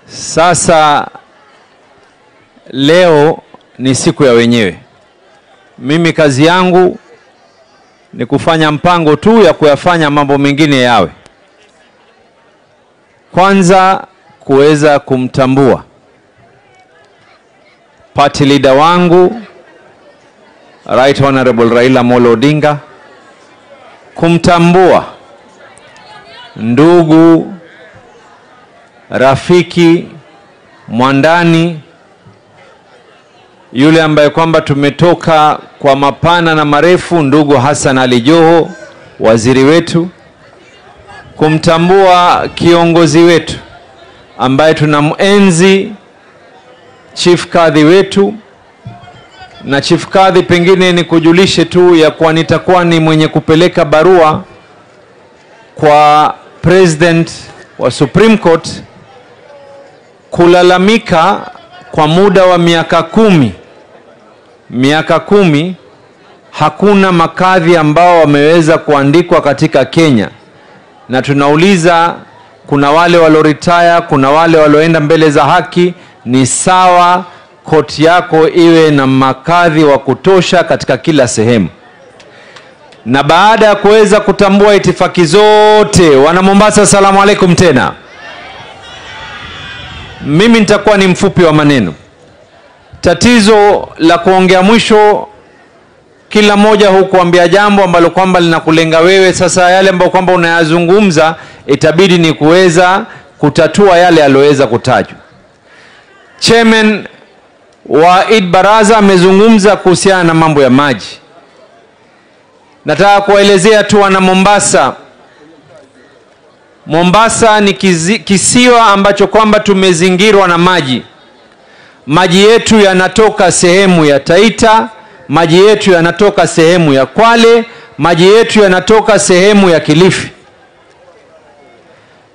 Sasa leo ni siku ya wenyewe. Mimi kazi yangu ni kufanya mpango tu ya kuyafanya mambo mengine yawe. Kwanza kuweza kumtambua party leader wangu Right Honorable Raila Amolo Odinga, kumtambua ndugu, rafiki, mwandani, yule ambaye kwamba tumetoka kwa mapana na marefu, ndugu Hassan Ali Joho, waziri wetu, kumtambua kiongozi wetu ambaye tunamuenzi, Chief Kadhi wetu. Na Chief Kadhi, pengine ni kujulishe tu ya kuwa nitakuwa ni mwenye kupeleka barua kwa President wa Supreme Court kulalamika kwa muda wa miaka kumi hakuna makadhi ambao wameweza kuandikwa katika Kenya. Na tunauliza, kuna wale walioretire, kuna wale walioenda mbele za haki, ni sawa koti yako iwe na makadhi wa kutosha katika kila sehemu. Na baada ya kuweza kutambua itifaki zote, wana Mombasa, asalamu alaikum tena. Mimi nitakuwa ni mfupi wa maneno. Tatizo la kuongea mwisho, kila moja hukuambia jambo ambalo kwamba linakulenga wewe. Sasa yale ambayo kwamba unayazungumza itabidi ni kuweza kutatua yale aliyoweza kutajwa. Chairman wa Eid Baraza amezungumza kuhusiana na mambo ya maji. Nataka kuelezea tu wana Mombasa. Mombasa ni kisiwa ambacho kwamba tumezingirwa na maji. Maji yetu yanatoka sehemu ya Taita, maji yetu yanatoka sehemu ya Kwale, maji yetu yanatoka sehemu ya Kilifi.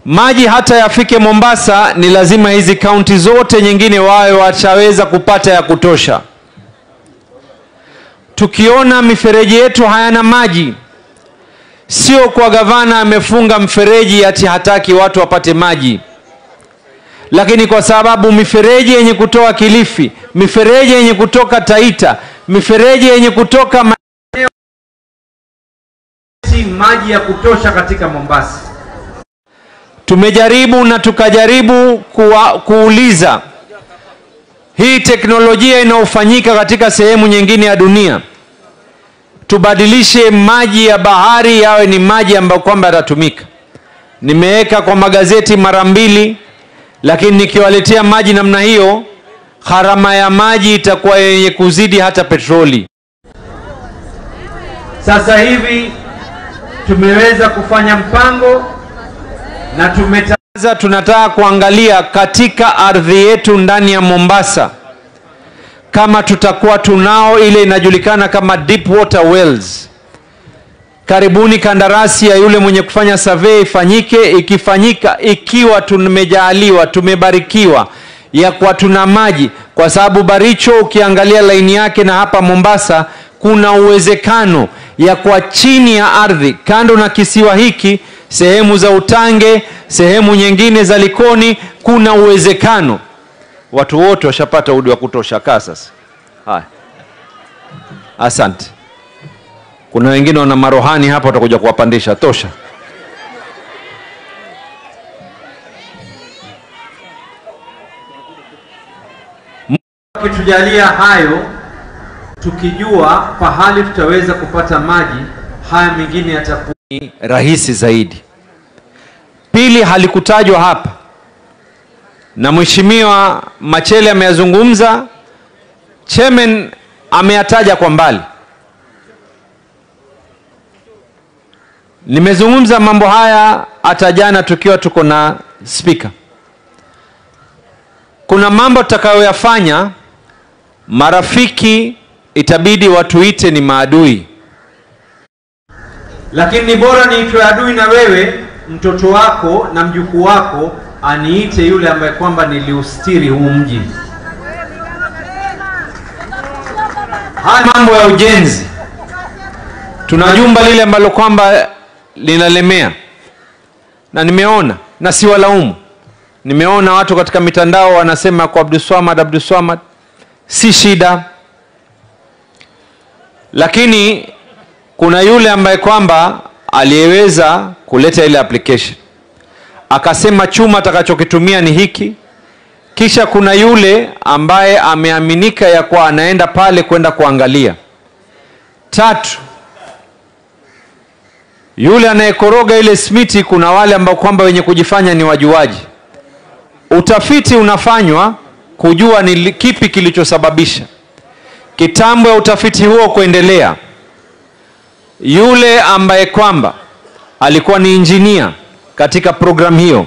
Maji hata yafike Mombasa ni lazima hizi kaunti zote nyingine wawe wachaweza kupata ya kutosha. Tukiona mifereji yetu hayana maji, sio kwa gavana amefunga mfereji ati hataki watu wapate maji, lakini kwa sababu mifereji yenye kutoka Kilifi, mifereji yenye kutoka Taita, mifereji yenye kutoka maji ya kutosha katika Mombasa. Tumejaribu na tukajaribu kuuliza hii teknolojia inaofanyika katika sehemu nyingine ya dunia, tubadilishe maji ya bahari yawe ni maji ambayo kwamba yatatumika. Nimeweka kwa magazeti mara 2, lakini nikiwaletea maji namna hiyo, gharama ya maji itakuwa yenye kuzidi hata petroli. Sasa hivi tumeweza kufanya mpango na tunataka kuangalia katika ardhi yetu ndani ya Mombasa, kama tutakuwa tunao ile inajulikana kama deep water wells. Karibuni kandarasi ya yule mwenye kufanya survey ifanyike. Ikifanyika, ikiwa tumejaliwa, tumebarikiwa ya kwa tuna maji, kwa sababu Baricho ukiangalia laini yake na hapa Mombasa, kuna uwezekano ya kwa chini ya ardhi, kando na kisiwa hiki, sehemu za Utange, sehemu nyingine za Likoni, kuna uwezekano watu wote washapata udi wa kutosha. Sasa haya, asante. Kuna wengine wana marohani hapa, watakuja kuwapandisha tosha. Kitujalia hayo, tukijua pahali tutaweza kupata maji, haya mengine yatakuwa rahisi zaidi. Pili, halikutajwa hapa na Mheshimiwa Machele ameyazungumza, Chairman ameyataja kwa mbali. Nimezungumza mambo haya hata jana tukiwa tuko na speaker. Kuna mambo tutakayoyafanya, marafiki itabidi watuite ni maadui, lakini ni bora niitwe adui na wewe, mtoto wako na mjukuu wako aniite yule ambaye kwamba niliustiri huu mji. Haya mambo ya ujenzi, tuna jumba lile ambalo kwamba linalemea, na nimeona na si walaumu, Nimeona watu katika mitandao wanasema kwa Abdulswamad, si shida. Lakini kuna yule ambaye kwamba aliyeweza kuleta ile application, akasema chuma atakachokitumia ni hiki. Kisha kuna yule ambaye ameaminika ya kwa anaenda pale kwenda kuangalia. 3, yule anayekoroga ile smiti, kuna wale ambao kwamba wenye kujifanya ni wajuaji. Utafiti unafanywa kujua ni kipi kilichosababisha. Kitambo ya utafiti huo kuendelea, yule ambaye kwamba alikuwa ni engineer katika program hiyo,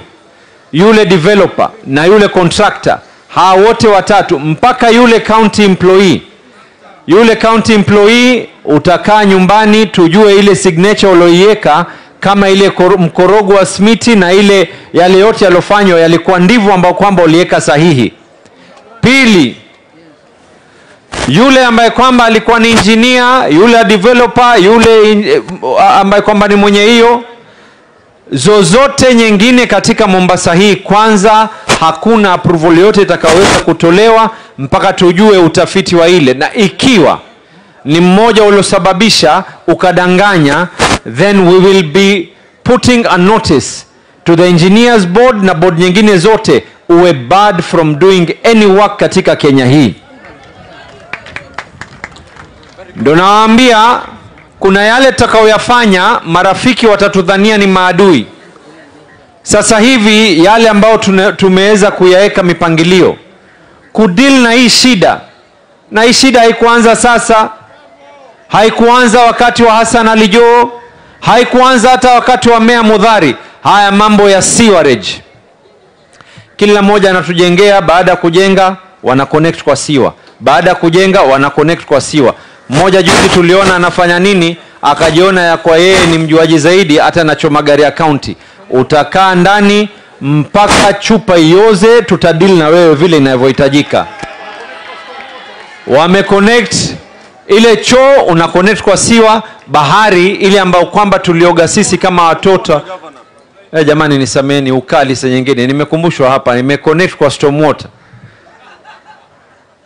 yule developer na yule contractor, hawa wote watatu mpaka yule county employee. Yule county employee utakaa nyumbani tujue ile signature uloiweka, kama ile mkorogo wa smiti na ile yale yote yalofanywa yalikuwa ndivyo ambao kwamba uliweka sahihi. Pili, yule ambaye kwamba alikuwa ni engineer, yule developer, yule ambaye kwamba ni mwenye hiyo zozote nyingine katika Mombasa hii, kwanza hakuna approval yote itakayoweza kutolewa mpaka tujue utafiti wa ile, na ikiwa ni mmoja uliosababisha ukadanganya, then we will be putting a notice to the engineers board na board nyingine zote, uwe barred from doing any work katika Kenya hii. Ndio nawaambia kuna yale tutakayoyafanya marafiki watatudhania ni maadui. Sasa hivi yale ambao tumeweza kuyaweka mipangilio kudeal na hii shida, na hii shida haikuanza sasa, haikuanza wakati wa Hassan Ali Joho, haikuanza hata wakati wa Meya Mudhari. Haya mambo ya sewerage, kila mmoja anatujengea, baada ya kujenga wana connect kwa siwa, baada ya kujenga wana connect kwa siwa. Mmoja juzi tuliona anafanya nini, akajiona ya kwa yeye ni mjuaji zaidi, hata nacho magari ya county. Utakaa ndani mpaka chupa ioze, tutadili na wewe vile inavyohitajika. Wame connect ile choo, una connect kwa siwa. Bahari ile ambayo kwamba tulioga sisi kama watoto, jamani nisameni ukali saa nyingine, nimekumbushwa hapa, nime connect kwa storm water.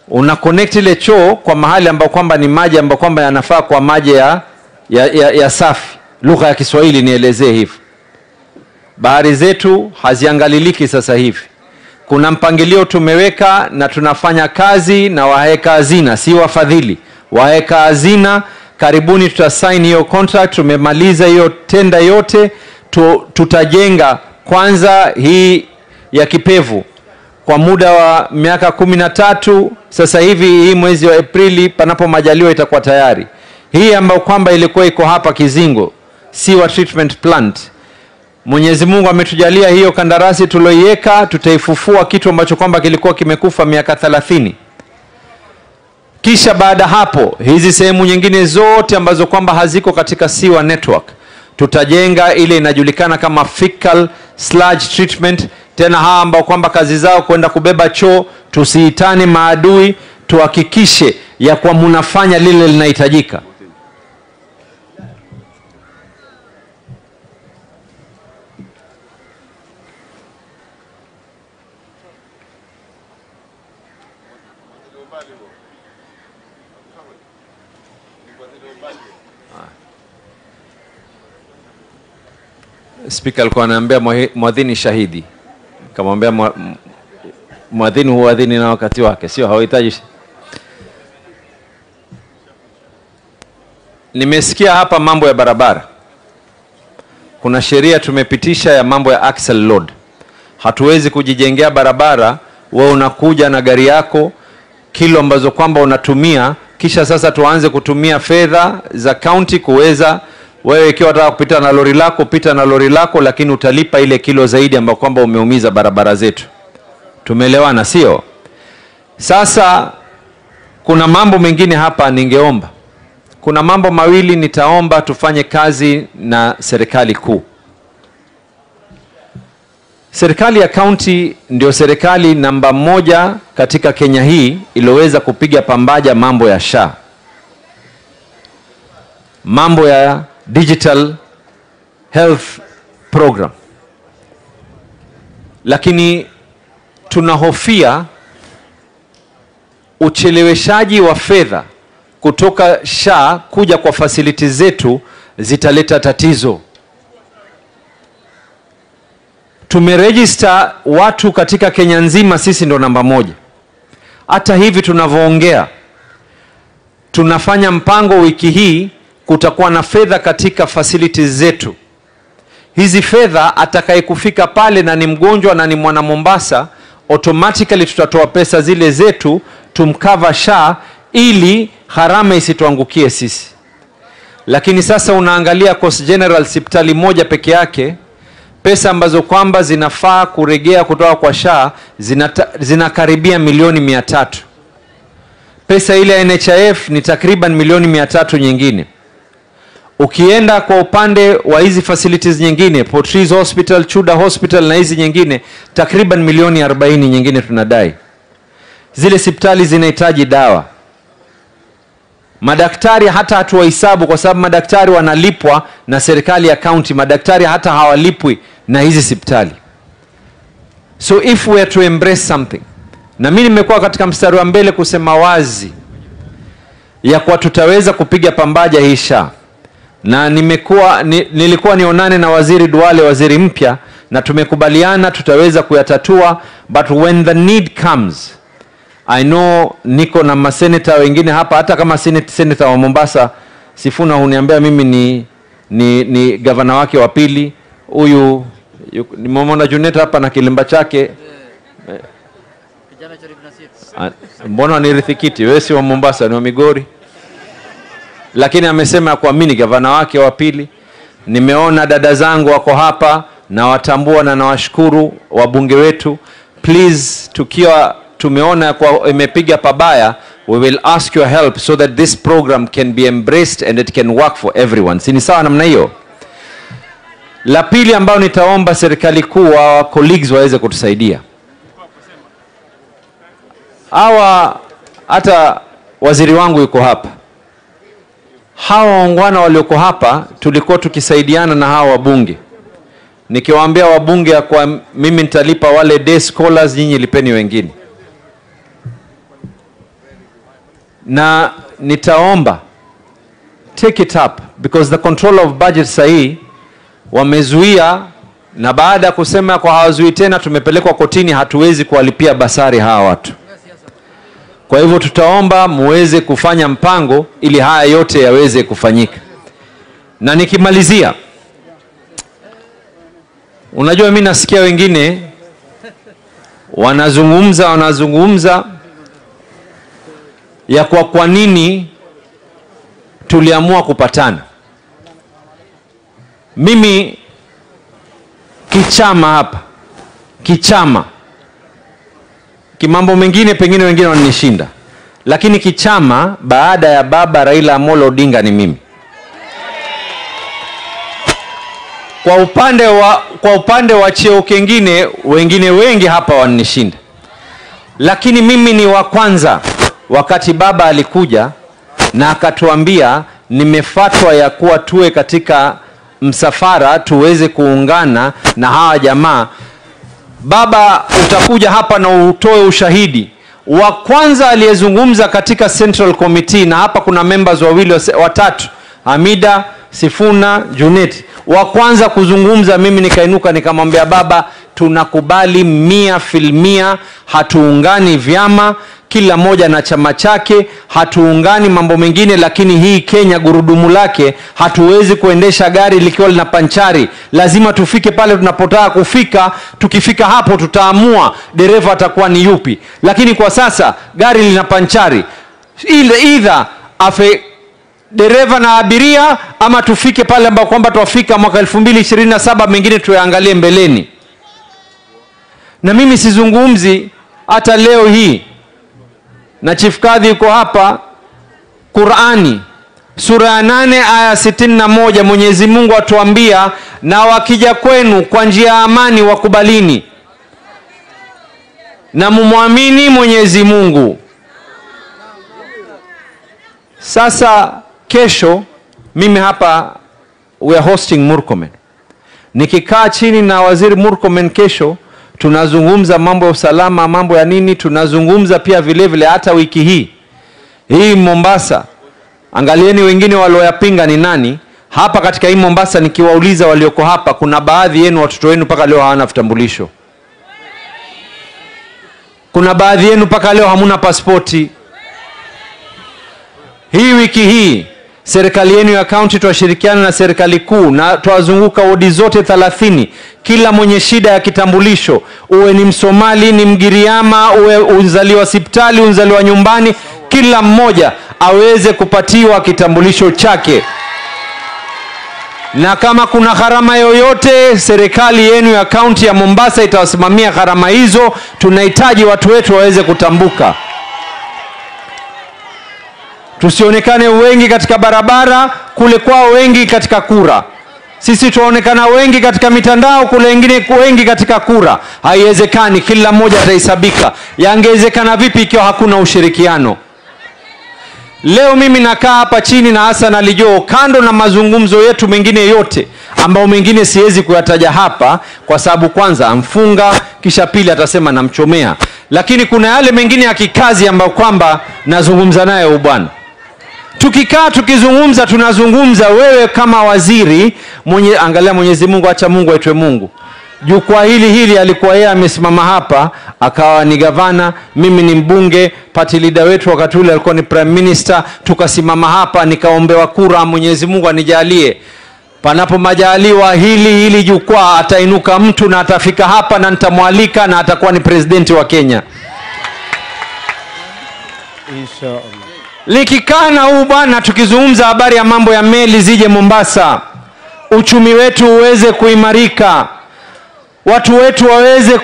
Una connect ile choo kwa mahali ambao kwamba ni maji ambao kwamba yanafaa kwa maji ya safi. Lugha ya Kiswahili nielezee hivi. Bahari zetu haziangaliliki sasa hivi. Kuna mpangilio tumeweka na tunafanya kazi na waheka hazina, si wafadhili. Waheka hazina karibuni tutasign hiyo contract, tumemaliza hiyo tenda yote. Tutajenga kwanza hii ya Kipevu kwa muda wa miaka 13. Sasa hivi hii mwezi wa Aprili panapo majaliwa itakuwa tayari. Hii ambayo kwamba ilikuwa iko hapa Kizingo, sewer treatment plant, Mwenyezi Mungu ametujalia hiyo kandarasi tuloiweka, tutaifufua kitu ambacho kwamba kilikuwa kimekufa miaka 30. Kisha baada hapo hizi sehemu nyingine zote ambazo kwamba haziko katika sewer network, tutajenga ile inajulikana kama fecal sludge treatment. Tena hawa ambao kwamba kazi zao kwenda kubeba choo, tusiitane maadui, tuhakikishe ya kwa mnafanya lile linahitajika. Speaker alikuwa anaambia mwadhini shahidi. Kamwambia mwadhini huadhini na wakati wake, sio hauhitaji. Nimesikia hapa mambo ya barabara. Kuna sheria tumepitisha ya mambo ya axle load. Hatuwezi kujijengea barabara wewe unakuja na gari yako kilo ambazo kwamba unatumia, kisha sasa tuanze kutumia fedha za county kuweza wewe ikiwa unataka kupita na lori lako, pita na lori lako, lakini utalipa ile kilo zaidi ambayo kwamba umeumiza barabara zetu. Tumeelewana sio? Sasa kuna mambo mengine hapa ningeomba. Kuna mambo mawili nitaomba tufanye kazi na serikali kuu. Serikali ya county ndio serikali namba 1 katika Kenya hii iliyoweza kupiga pambaja mambo ya SHA. Mambo ya digital health program. Lakini tunahofia ucheleweshaji wa fedha kutoka SHA kuja kwa facilities zetu zitaleta tatizo. Tumeregister watu katika Kenya nzima, sisi ndo namba 1. Hata hivi tunavyoongea, tunafanya mpango wiki hii, kutakuwa na fedha katika facilities zetu. Hizi fedha atakayekufika pale na ni mgonjwa na ni mwana Mombasa, automatically tutatoa pesa zile zetu tumcover SHA ili gharama isituangukie sisi. Lakini sasa unaangalia Coast General hospitali moja peke yake, pesa ambazo kwamba zinafaa kuregea kutoka kwa SHA zinakaribia milioni 300. Pesa ile ya NHIF ni takriban milioni 300 nyingine. Ukienda kwa upande wa hizi facilities nyingine, Portrees Hospital, Chuda Hospital na hizi nyingine, takriban milioni 40 nyingine tunadai. Zile hospitali zinahitaji dawa. Madaktari hata hatuwahesabu kwa sababu madaktari wanalipwa na serikali ya county. Madaktari hata hawalipwi na hizi hospitali. So if we are to embrace something, na mimi nimekuwa katika mstari wa mbele kusema wazi ya kwa tutaweza kupiga pambaja hii SHA. Na nilikuwa nionane na Waziri Duale, waziri mpya, na tumekubaliana tutaweza kuyatatua, but when the need comes, I know niko na maseneta wengine hapa, hata kama senator wa Mombasa Sifuna huniambia mimi ni gavana wake wa pili. Huyu nimeona Junet hapa na kilemba chake. Kijana Sharif Nasir. Mbona nirithikiti? Wewe si wa Mombasa, ni wa Migori. Lakini amesema kwa mimi gavana wake wa pili. Nimeona dada zangu wako hapa na watambua na nawashukuru wabunge wetu. Please, tukiwa tumeona kwa imepiga pabaya, we will ask your help so that this program can be embraced and it can work for everyone. Si ni sawa namna hiyo? La pili ambao nitaomba serikali kuu wa colleagues waweze kutusaidia. Hata waziri wangu yuko hapa. Hawa waungwana walioko hapa tulikuwa tukisaidiana na hawa wabunge. Nikiwaambia wabunge ya kwa mimi nitalipa wale day scholars, nyinyi lipeni wengine. Na nitaomba take it up because the control of budget sahi wamezuia, na baada ya kusema kwa hawazui tena tumepelekwa kotini, hatuwezi kuwalipia basari hawa watu. Kwa hivyo tutaomba muweze kufanya mpango ili haya yote yaweze kufanyika. Na nikimalizia, unajua mimi nasikia wengine wanazungumza ya kwa nini tuliamua kupatana. Mimi kichama hapa, kichama kimambo mengine pengine wengine wananishinda, lakini kichama baada ya baba Raila Amolo Odinga ni mimi. Kwa upande wa cheo kingine wengine wengi hapa wananishinda, lakini mimi ni wa kwanza. Wakati baba alikuja na akatuambia nimefatwa ya kuwa tuwe katika msafara tuweze kuungana na hawa jamaa, baba utakuja hapa na utoe ushahidi. Wa kwanza aliyezungumza katika Central Committee, na hapa kuna members watatu, Hamida, Sifuna, Junet. Wa kwanza kuzungumza, mimi nikainuka nikamwambia baba, tunakubali 100%, hatuungani vyama, kila moja na chama chake, hatuungani mambo mengine, lakini hii Kenya gurudumu lake hatuwezi kuendesha gari likiwa lina panchari. Lazima tufike pale tunapotaka kufika. Tukifika hapo tutaamua dereva atakuwa ni yupi. Lakini kwa sasa gari lina panchari, either afe dereva na abiria, ama tufike pale ambapo kwamba tuafika mwaka 2027, mengine tuyaangalie mbeleni. Na mimi sizungumzi hata leo hii, na Chief Kadhi yuko hapa, Qur'ani sura ya 8 aya 61, Mwenyezi Mungu atuambia, na wakija kwenu kwa njia ya amani wakubalini na mumwamini Mwenyezi Mungu. Sasa kesho mimi hapa we are hosting Murkomen. Nikikaa chini na waziri Murkomen kesho, tunazungumza mambo ya usalama, mambo ya nini, tunazungumza pia vile vile hata wiki hii Mombasa. Angalieni wengine walioyapinga ni nani. Hapa katika hii Mombasa nikiwauliza walioko hapa, kuna baadhi yenu watoto wenu mpaka leo hawana vitambulisho. Kuna baadhi yenu mpaka leo hamuna pasipoti. Hii wiki hii serikali yenu ya kaunti tuwashirikiana na serikali kuu na tuwazunguka wodi zote 30. Kila mwenye shida ya kitambulisho, uwe ni Msomali, ni Mgiriama, uwe unzaliwa hospitali, unzaliwa nyumbani, kila mmoja aweze kupatiwa kitambulisho chake. Na kama kuna gharama yoyote, serikali yenu ya kaunti ya Mombasa itawasimamia gharama hizo. Tunahitaji watu wetu waweze kutambuka. Tusionekane wengi katika barabara, kule kwao wengi katika kura. Sisi tuonekana wengi katika mitandao, kule wengine wengi katika kura. Haiwezekani, kila mmoja atahesabika. Yangewezekana vipi ikiwa hakuna ushirikiano? Leo mimi nakaa hapa chini na Hassan Ali Joho, kando na mazungumzo yetu mengine yote ambao mengine siwezi kuyataja hapa kwa sababu kwanza amfunga, kisha pili atasema namchomea. Lakini kuna yale mengine ya kikazi ambao kwamba nazungumza naye bwana. Tukikaa tukizungumza, tunazungumza wewe kama waziri, angalia Mwenyezi Mungu, acha Mungu aitwe Mungu. Jukwaa hili alikuwa yeye amesimama hapa, akawa ni gavana, mimi ni mbunge, party leader wetu wakati ule alikuwa ni prime minister, tukasimama hapa nikaombewa kura, Mwenyezi Mungu anijalie. Panapo majaliwa hili jukwaa atainuka mtu na atafika hapa na nitamwalika na atakuwa ni president wa Kenya. Inshallah. Likikaa na huu bwana tukizungumza habari ya mambo ya meli zije Mombasa, uchumi wetu uweze kuimarika, watu wetu waweze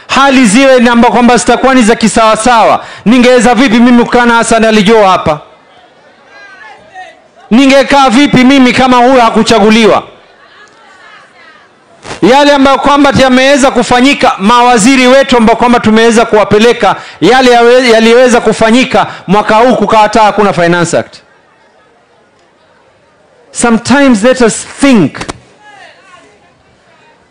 hali ziwe namba kwamba zitakuwa ni za kisawasawa. Ningeweza vipi mimi kukaa na Hassan Ali Joho hapa? Ningekaa vipi mimi kama huyu hakuchaguliwa? Yale ambayo kwamba yameweza kufanyika, mawaziri wetu ambao kwamba tumeweza kuwapeleka, yale yaliweza kufanyika mwaka huu kukataa hakuna Finance Act. Sometimes let us think.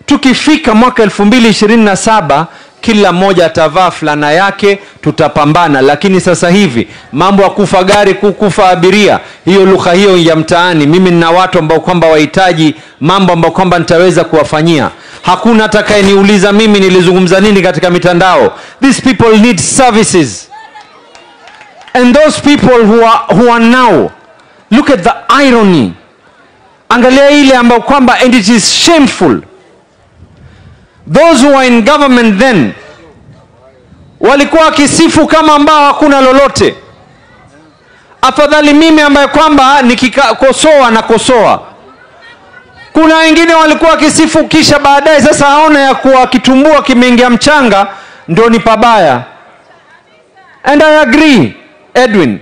Tukifika mwaka 2027 kila mmoja atavaa fulana yake, tutapambana. Lakini sasa hivi mambo ya kufa gari, kufa abiria, hiyo lugha hiyo ya mtaani, mimi nina watu ambao kwamba wahitaji mambo ambao kwamba nitaweza kuwafanyia. Hakuna atakayeniuliza mimi nilizungumza nini katika mitandao. These people need services. And those people who are now, look at the irony. Angalia ile ambao kwamba, and it is shameful. Those who are in government then walikuwa kisifu kama ambao hakuna lolote. Afadhali mimi ambaye kwamba nikikosoa na kosoa. Kuna wengine walikuwa kisifu kisha baadaye sasa haona ya kuwa kitumbua kimeingia mchanga ndio ni pabaya. And I agree, Edwin.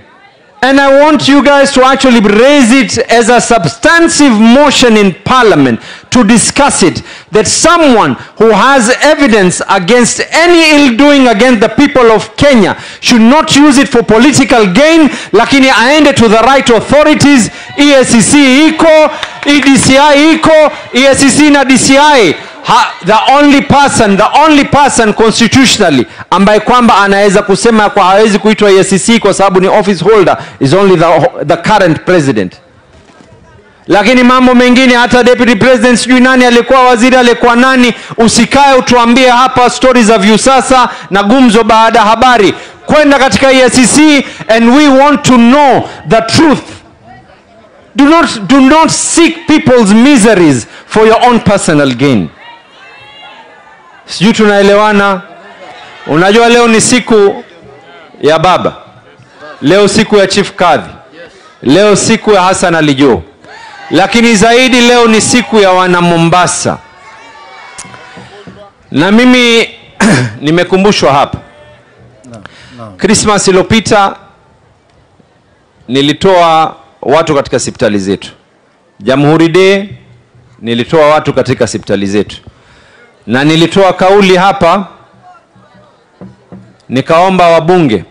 And I want you guys to actually raise it as a substantive motion in Parliament to discuss it. That someone who has evidence against any ill doing against the people of Kenya should not use it for political gain, lakini aende to the right authorities. EACC iko, EDCI iko, EACC na DCI. The only person constitutionally ambaye kwamba anaweza kusema kwa hawezi kuitwa EACC kwa sababu ni office holder is only the current president. Lakini mambo mengine hata deputy president sijui nani alikuwa waziri alikuwa nani, usikae utuambie hapa stories za Viusasa na gumzo baada habari. Kwenda katika EACC and we want to know the truth. Do not seek people's miseries for your own personal gain. Sijui tunaelewana? Unajua leo ni siku ya baba. Leo siku ya Chief Kadhi. Leo siku ya Hassan Ali Joho. Lakini zaidi leo ni siku ya wana Mombasa. Na mimi nimekumbushwa hapa. Christmas iliyopita nilitoa watu katika hospitali zetu. Jamhuri Day nilitoa watu katika hospitali zetu. Na nilitoa kauli hapa, nikaomba wabunge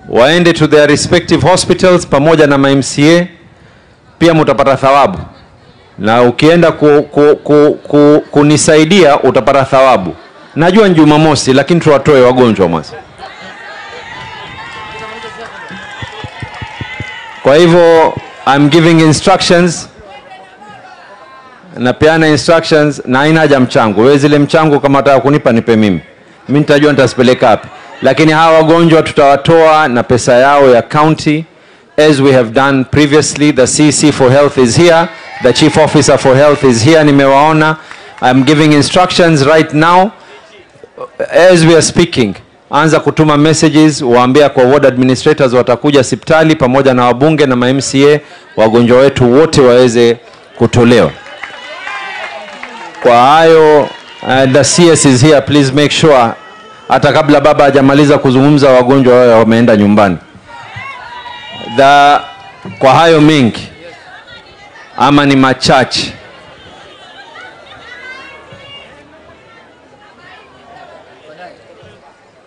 waende to their respective hospitals pamoja na MCA, pia mtapata thawabu. Na ukienda kunisaidia utapata thawabu. Najua ni Jumamosi lakini tuwatoe wagonjwa mwanzo. Kwa hivyo I'm giving instructions, na peana instructions, na haina haja mchango. Wewe zile mchango kama unataka kunipa nipe mimi. Mimi nitajua nitazipeleka wapi. Lakini hawa wagonjwa tutawatoa na pesa yao ya county as we have done previously. The CC for Health is here, the Chief Officer for Health is here, nimewaona. I'm giving instructions right now as we are speaking. Anza kutuma messages, waambia kwa ward administrators watakuja hospitali pamoja na wabunge na MCA, wagonjwa wetu wote waweze kutolewa. Kwa hayo the CS is here, please make sure hata kabla baba hajamaliza kuzungumza wagonjwa wao wameenda nyumbani. Kwa hayo mengi ama ni machache,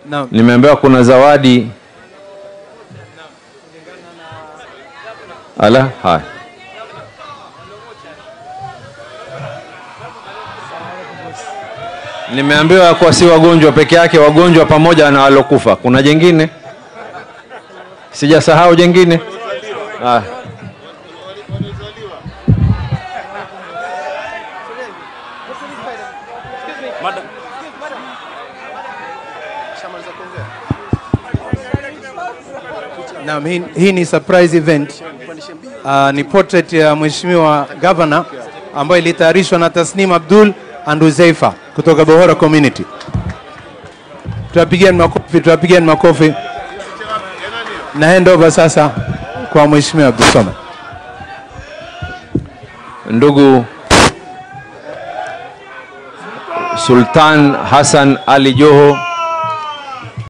no. Nimeambiwa kuna zawadi. Ala, hai. Nimeambiwa kwa si wagonjwa peke yake, wagonjwa pamoja na walokufa. Kuna jengine? Sijasahau jengine? Ah. Na hii ni surprise event. Ni portrait ya Mheshimiwa Governor ambayo ilitayarishwa na Tasnim Abdul and Uzaifa kutoka Bohora Community. Tuwapigieni makofi. Na hand over sasa kwa Mheshimiwa Abdul Samad. Ndugu Sultan Hassan Ali Joho,